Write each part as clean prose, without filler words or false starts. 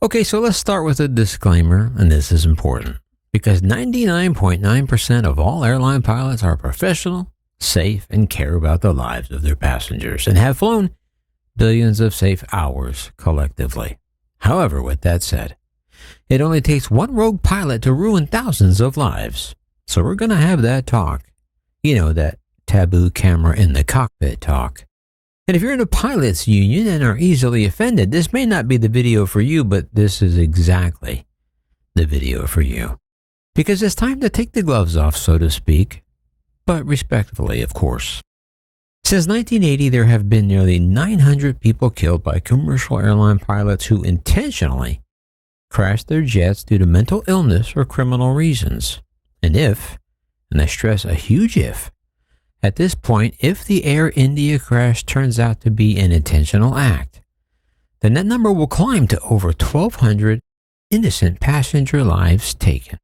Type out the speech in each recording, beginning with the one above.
Okay, so let's start with a disclaimer, and this is important because 99.9% of all airline pilots are professional, safe, and care about the lives of their passengers and have flown billions of safe hours collectively. However, with that said, it only takes one rogue pilot to ruin thousands of lives. So we're going to have that talk. You know, that taboo camera in the cockpit talk. And if you're in a pilot's union and are easily offended, this may not be the video for you, but this is exactly the video for you. Because it's time to take the gloves off, so to speak, but respectfully, of course. Since 1980, there have been nearly 900 people killed by commercial airline pilots who intentionally crashed their jets due to mental illness or criminal reasons. And if, and I stress a huge if, at this point, if the Air India crash turns out to be an intentional act, then that number will climb to over 1,200 innocent passenger lives taken.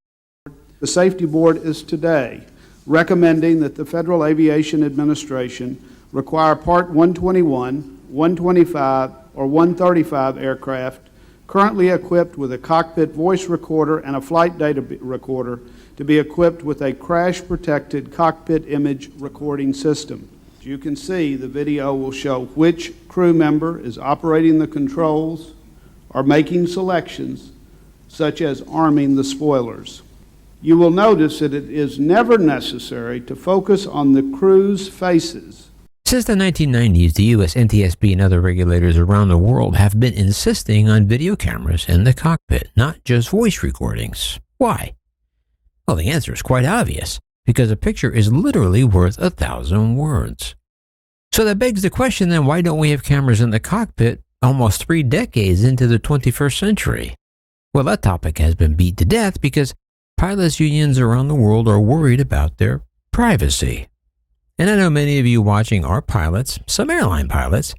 The Safety Board is today recommending that the Federal Aviation Administration require Part 121, 125, or 135 aircraft currently equipped with a cockpit voice recorder and a flight data recorder to be equipped with a crash-protected cockpit image recording system. As you can see, the video will show which crew member is operating the controls or making selections, such as arming the spoilers. You will notice that it is never necessary to focus on the crew's faces. Since the 1990s, the U.S. NTSB and other regulators around the world have been insisting on video cameras in the cockpit, not just voice recordings. Why? Well, the answer is quite obvious, because a picture is literally worth 1,000 words. So that begs the question then, why don't we have cameras in the cockpit almost 3 decades into the 21st century? Well, that topic has been beat to death because pilots' unions around the world are worried about their privacy. And I know many of you watching are pilots, some airline pilots,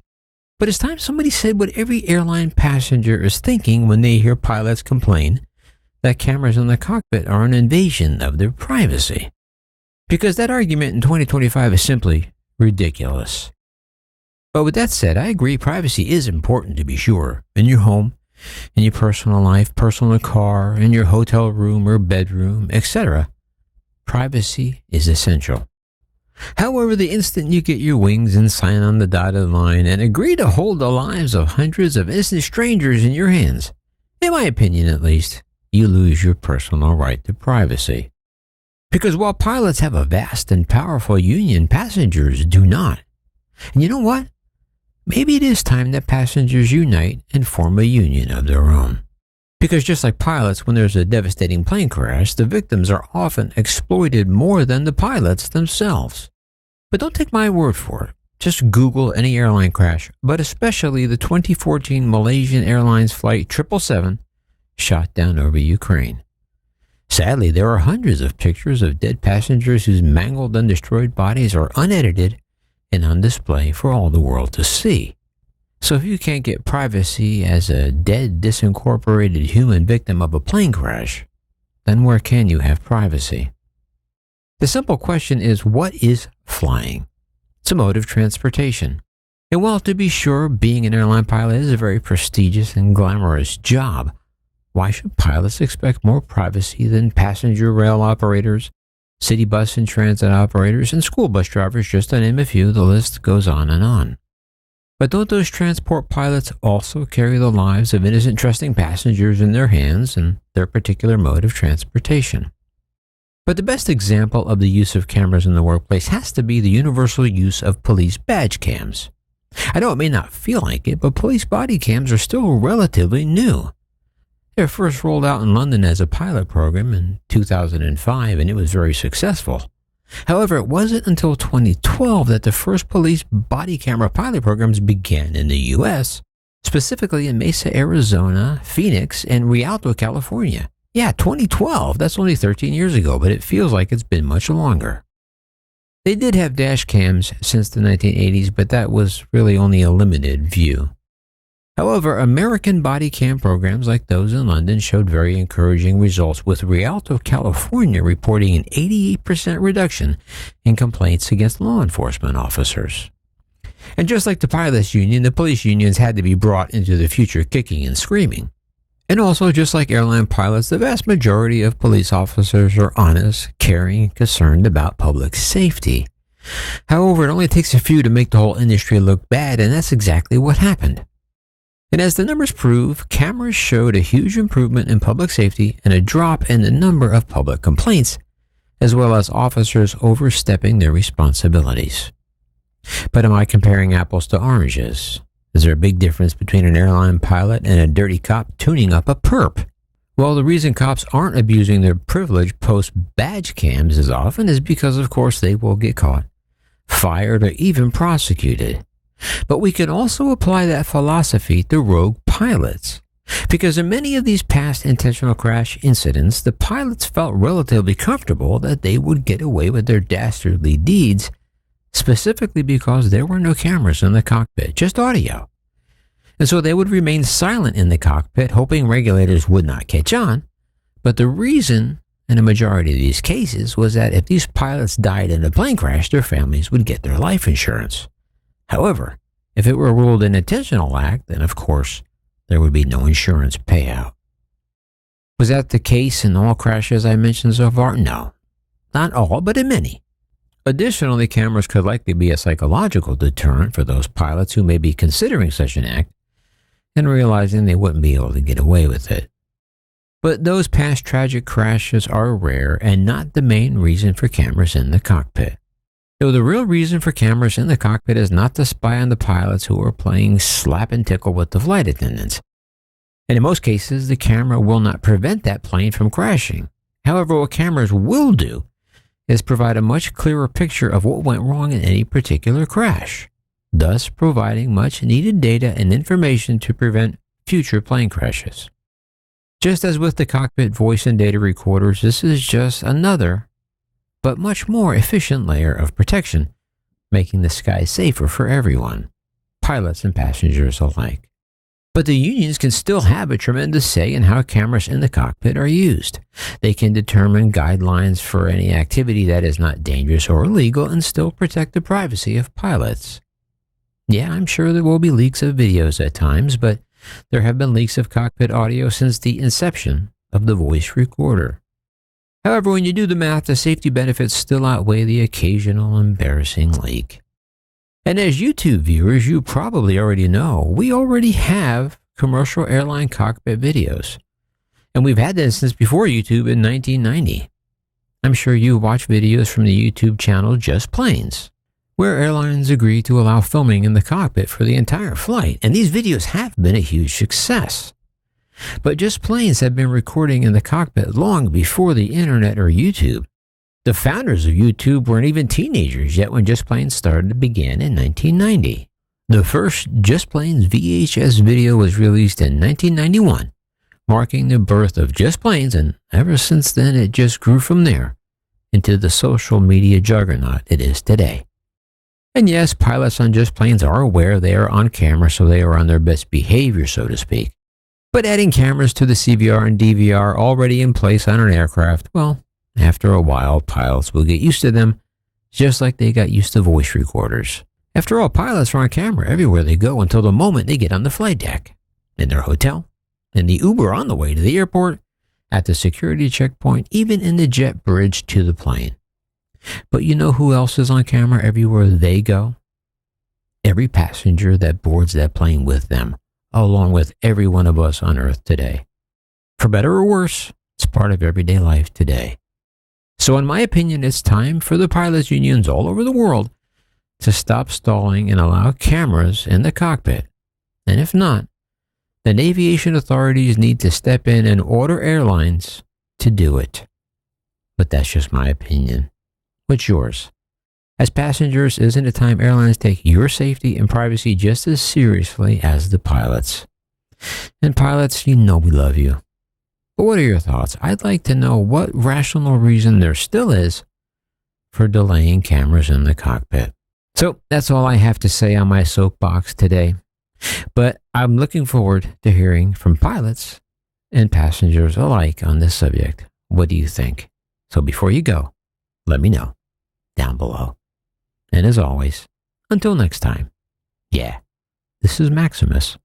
but it's time somebody said what every airline passenger is thinking when they hear pilots complain that cameras in the cockpit are an invasion of their privacy. Because that argument in 2025 is simply ridiculous. But with that said, I agree privacy is important to be sure. In your home, in your personal life, personal car, in your hotel room or bedroom, etc. Privacy is essential. However, the instant you get your wings and sign on the dotted line and agree to hold the lives of hundreds of innocent strangers in your hands, in my opinion at least, you lose your personal right to privacy. Because while pilots have a vast and powerful union, passengers do not. And you know what? Maybe it is time that passengers unite and form a union of their own. Because just like pilots, when there's a devastating plane crash, the victims are often exploited more than the pilots themselves. But don't take my word for it. Just Google any airline crash, but especially the 2014 Malaysian Airlines Flight 777 shot down over Ukraine. Sadly, there are hundreds of pictures of dead passengers whose mangled and destroyed bodies are unedited and on display for all the world to see. So if you can't get privacy as a dead, disincorporated human victim of a plane crash, then where can you have privacy? The simple question is, what is flying? It's a mode of transportation. And while to be sure, being an airline pilot is a very prestigious and glamorous job, why should pilots expect more privacy than passenger rail operators, city bus and transit operators, and school bus drivers, just to name a few? The list goes on and on. But don't those transport pilots also carry the lives of innocent trusting passengers in their hands in their particular mode of transportation? But the best example of the use of cameras in the workplace has to be the universal use of police badge cams. I know it may not feel like it, but police body cams are still relatively new. They were first rolled out in London as a pilot program in 2005, and it was very successful. However, it wasn't until 2012 that the first police body camera pilot programs began in the U.S., specifically in Mesa, Arizona, Phoenix, and Rialto, California. Yeah, 2012, that's only 13 years ago, but it feels like it's been much longer. They did have dash cams since the 1980s, but that was really only a limited view. However, American body cam programs like those in London showed very encouraging results, with Rialto, California reporting an 88% reduction in complaints against law enforcement officers. And just like the pilots union, the police unions had to be brought into the future kicking and screaming. And also, just like airline pilots, the vast majority of police officers are honest, caring, and concerned about public safety. However, it only takes a few to make the whole industry look bad, and that's exactly what happened. And as the numbers prove, cameras showed a huge improvement in public safety and a drop in the number of public complaints, as well as officers overstepping their responsibilities. But am I comparing apples to oranges? Is there a big difference between an airline pilot and a dirty cop tuning up a perp? Well, the reason cops aren't abusing their privilege post-badge cams as often is because, of course, they will get caught, fired, or even prosecuted. But we can also apply that philosophy to rogue pilots. Because in many of these past intentional crash incidents, the pilots felt relatively comfortable that they would get away with their dastardly deeds, specifically because there were no cameras in the cockpit, just audio. And so they would remain silent in the cockpit, hoping regulators would not catch on. But the reason in a majority of these cases was that if these pilots died in a plane crash, their families would get their life insurance. However, if it were ruled an intentional act, then of course, there would be no insurance payout. Was that the case in all crashes I mentioned so far? No. Not all, but in many. Additionally, cameras could likely be a psychological deterrent for those pilots who may be considering such an act and realizing they wouldn't be able to get away with it. But those past tragic crashes are rare and not the main reason for cameras in the cockpit. So the real reason for cameras in the cockpit is not to spy on the pilots who are playing slap and tickle with the flight attendants. And in most cases, the camera will not prevent that plane from crashing. However, what cameras will do is provide a much clearer picture of what went wrong in any particular crash, thus providing much needed data and information to prevent future plane crashes. Just as with the cockpit voice and data recorders, this is just another but much more efficient layer of protection, making the sky safer for everyone, pilots and passengers alike. But the unions can still have a tremendous say in how cameras in the cockpit are used. They can determine guidelines for any activity that is not dangerous or illegal and still protect the privacy of pilots. Yeah, I'm sure there will be leaks of videos at times, but there have been leaks of cockpit audio since the inception of the voice recorder. However, when you do the math, the safety benefits still outweigh the occasional embarrassing leak. And as YouTube viewers, you probably already know, we already have commercial airline cockpit videos. And we've had this since before YouTube in 1990. I'm sure you watch videos from the YouTube channel Just Planes, where airlines agree to allow filming in the cockpit for the entire flight. And these videos have been a huge success. But Just Planes have been recording in the cockpit long before the internet or YouTube. The founders of YouTube weren't even teenagers yet when Just Planes began in 1990. The first Just Planes VHS video was released in 1991, marking the birth of Just Planes, and ever since then it just grew from there into the social media juggernaut it is today. And yes, pilots on Just Planes are aware they are on camera, so they are on their best behavior, so to speak. But adding cameras to the CVR and DVR already in place on an aircraft, well, after a while, pilots will get used to them, just like they got used to voice recorders. After all, pilots are on camera everywhere they go until the moment they get on the flight deck, in their hotel, in the Uber on the way to the airport, at the security checkpoint, even in the jet bridge to the plane. But you know who else is on camera everywhere they go? Every passenger that boards that plane with them, along with every one of us on Earth today. For better or worse, it's part of everyday life today. So in my opinion, it's time for the pilots' unions all over the world to stop stalling and allow cameras in the cockpit. And if not, then aviation authorities need to step in and order airlines to do it. But that's just my opinion. What's yours? As passengers, isn't it time airlines take your safety and privacy just as seriously as the pilots? And pilots, you know we love you. But what are your thoughts? I'd like to know what rational reason there still is for delaying cameras in the cockpit. So that's all I have to say on my soapbox today. But I'm looking forward to hearing from pilots and passengers alike on this subject. What do you think? So before you go, let me know down below. And as always, until next time, yeah, this is Maximus